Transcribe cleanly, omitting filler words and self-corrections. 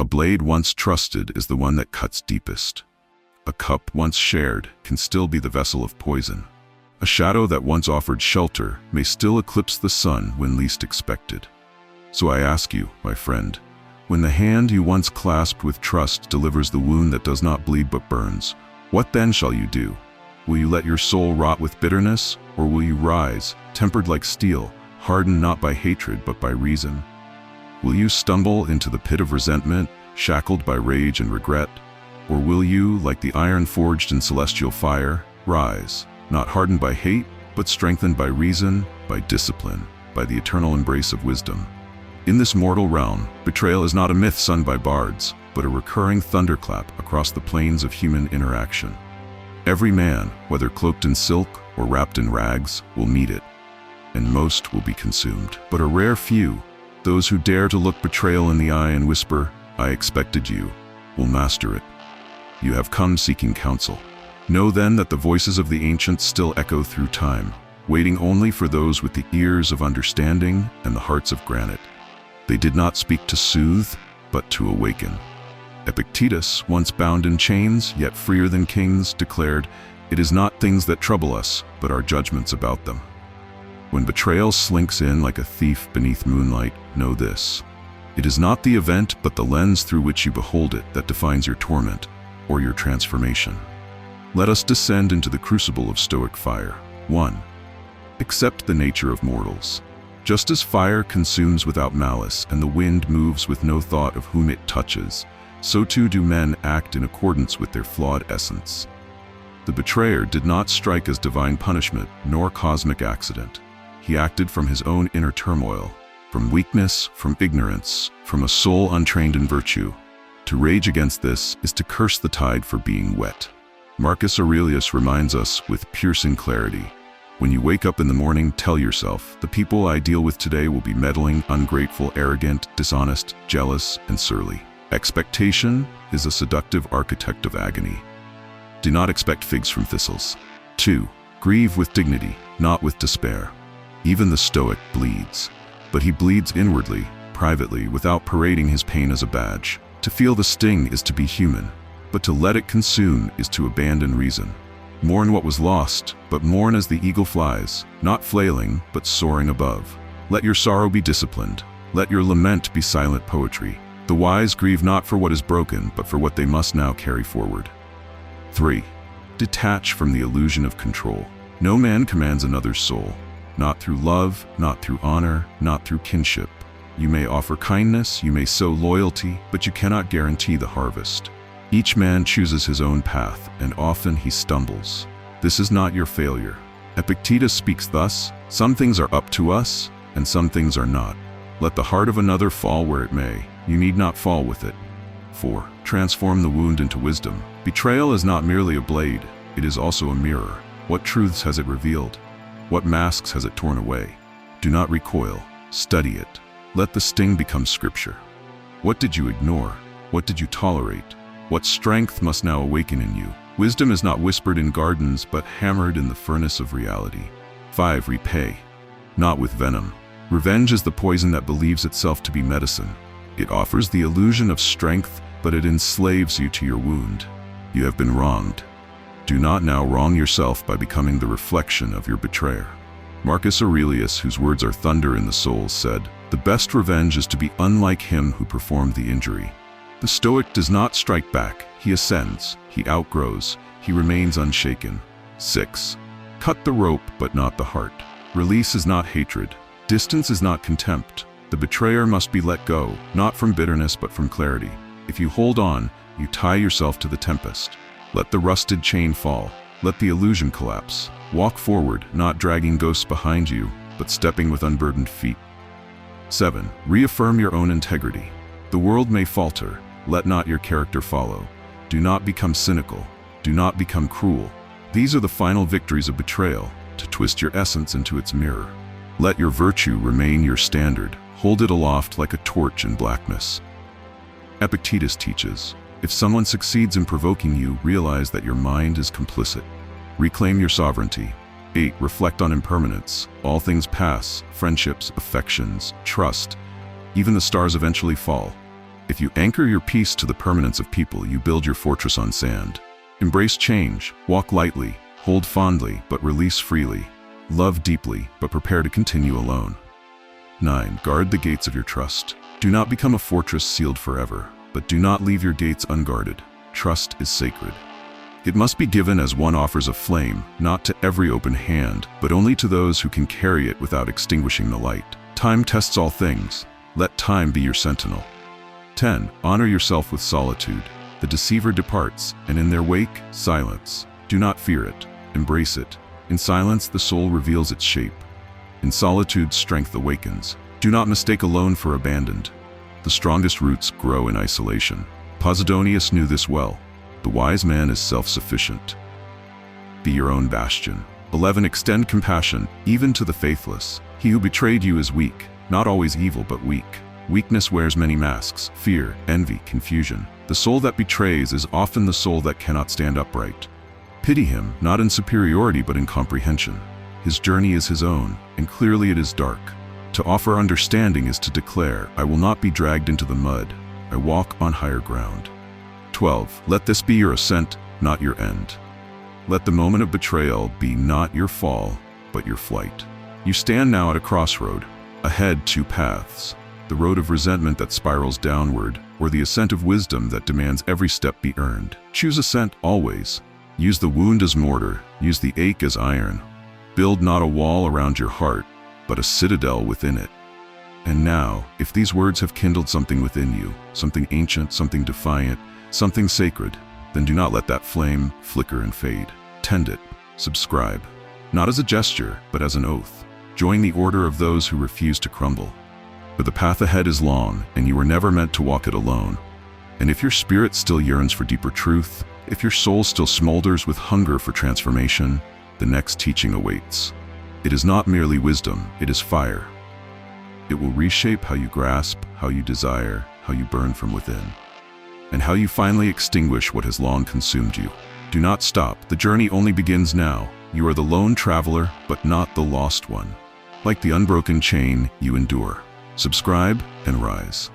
A blade once trusted is the one that cuts deepest. A cup once shared can still be the vessel of poison. A shadow that once offered shelter may still eclipse the sun when least expected. So I ask you, my friend, when the hand you once clasped with trust delivers the wound that does not bleed but burns, what then shall you do? Will you let your soul rot with bitterness, or will you rise, tempered like steel, hardened not by hatred but by reason? Will you stumble into the pit of resentment, shackled by rage and regret? Or will you, like the iron forged in celestial fire, rise, not hardened by hate, but strengthened by reason, by discipline, by the eternal embrace of wisdom? In this mortal realm, betrayal is not a myth sung by bards, but a recurring thunderclap across the plains of human interaction. Every man, whether cloaked in silk or wrapped in rags, will meet it, and most will be consumed. But a rare few, those who dare to look betrayal in the eye and whisper, "I expected you," will master it. You have come seeking counsel. Know then that the voices of the ancients still echo through time, waiting only for those with the ears of understanding and the hearts of granite. They did not speak to soothe, but to awaken. Epictetus, once bound in chains, yet freer than kings, declared, "It is not things that trouble us, but our judgments about them." When betrayal slinks in like a thief beneath moonlight, know this: it is not the event, but the lens through which you behold it that defines your torment or your transformation. Let us descend into the crucible of Stoic fire. 1. Accept the nature of mortals. Just as fire consumes without malice and the wind moves with no thought of whom it touches, so too do men act in accordance with their flawed essence. The betrayer did not strike as divine punishment nor cosmic accident. He acted from his own inner turmoil, from weakness, from ignorance, from a soul untrained in virtue. To rage against this is to curse the tide for being wet. Marcus Aurelius reminds us with piercing clarity, when you wake up in the morning, tell yourself, the people I deal with today will be meddling, ungrateful, arrogant, dishonest, jealous, and surly. Expectation is a seductive architect of agony. Do not expect figs from thistles. 2. Grieve with dignity, not with despair. Even the Stoic bleeds, but he bleeds inwardly, privately, without parading his pain as a badge. To feel the sting is to be human, but to let it consume is to abandon reason. Mourn what was lost, but mourn as the eagle flies, not flailing, but soaring above. Let your sorrow be disciplined. Let your lament be silent poetry. The wise grieve not for what is broken, but for what they must now carry forward. 3. Detach from the illusion of control. No man commands another's soul. Not through love, not through honor, not through kinship. You may offer kindness, you may sow loyalty, but you cannot guarantee the harvest. Each man chooses his own path, and often he stumbles. This is not your failure. Epictetus speaks thus: some things are up to us, and some things are not. Let the heart of another fall where it may. You need not fall with it. 4. Transform the wound into wisdom. Betrayal is not merely a blade, it is also a mirror. What truths has it revealed? What masks has it torn away? Do not recoil. Study it. Let the sting become scripture. What did you ignore? What did you tolerate? What strength must now awaken in you? Wisdom is not whispered in gardens, but hammered in the furnace of reality. 5. Repay, not with venom. Revenge is the poison that believes itself to be medicine. It offers the illusion of strength, but it enslaves you to your wound. You have been wronged. Do not now wrong yourself by becoming the reflection of your betrayer. Marcus Aurelius, whose words are thunder in the soul, said, "The best revenge is to be unlike him who performed the injury." The Stoic does not strike back. He ascends, he outgrows, he remains unshaken. 6. Cut the rope, but not the heart. Release is not hatred. Distance is not contempt. The betrayer must be let go, not from bitterness, but from clarity. If you hold on, you tie yourself to the tempest. Let the rusted chain fall. Let the illusion collapse. Walk forward, not dragging ghosts behind you, but stepping with unburdened feet. 7. Reaffirm your own integrity. The world may falter. Let not your character follow. Do not become cynical. Do not become cruel. These are the final victories of betrayal, to twist your essence into its mirror. Let your virtue remain your standard. Hold it aloft like a torch in blackness. Epictetus teaches, if someone succeeds in provoking you, realize that your mind is complicit. Reclaim your sovereignty. 8. Reflect on impermanence. All things pass, friendships, affections, trust. Even the stars eventually fall. If you anchor your peace to the permanence of people, you build your fortress on sand. Embrace change, walk lightly, hold fondly, but release freely. Love deeply, but prepare to continue alone. 9. Guard the gates of your trust. Do not become a fortress sealed forever, but do not leave your gates unguarded. Trust is sacred. It must be given as one offers a flame, not to every open hand, but only to those who can carry it without extinguishing the light. Time tests all things. Let time be your sentinel. 10. Honor yourself with solitude. The deceiver departs, and in their wake, silence. Do not fear it. Embrace it. In silence, the soul reveals its shape. In solitude, strength awakens. Do not mistake alone for abandoned. The strongest roots grow in isolation. Posidonius knew this well. The wise man is self-sufficient. Be your own bastion. 11. Extend compassion, even to the faithless. He who betrayed you is weak, not always evil, but weak. Weakness wears many masks: fear, envy, confusion. The soul that betrays is often the soul that cannot stand upright. Pity him, not in superiority but in comprehension. His journey is his own, and clearly it is dark. To offer understanding is to declare, I will not be dragged into the mud. I walk on higher ground. 12. Let this be your ascent, not your end. Let the moment of betrayal be not your fall, but your flight. You stand now at a crossroad. Ahead, two paths. The road of resentment that spirals downward, or the ascent of wisdom that demands every step be earned. Choose ascent always. Use the wound as mortar, use the ache as iron. Build not a wall around your heart, but a citadel within it. And now, if these words have kindled something within you, something ancient, something defiant, something sacred, then do not let that flame flicker and fade. Tend it. Subscribe. Not as a gesture, but as an oath. Join the order of those who refuse to crumble. For the path ahead is long, and you were never meant to walk it alone. And if your spirit still yearns for deeper truth, if your soul still smolders with hunger for transformation, the next teaching awaits. It is not merely wisdom, it is fire. It will reshape how you grasp, how you desire, how you burn from within, and how you finally extinguish what has long consumed you. Do not stop, the journey only begins now. You are the lone traveler, but not the lost one. Like the unbroken chain, you endure. Subscribe and rise.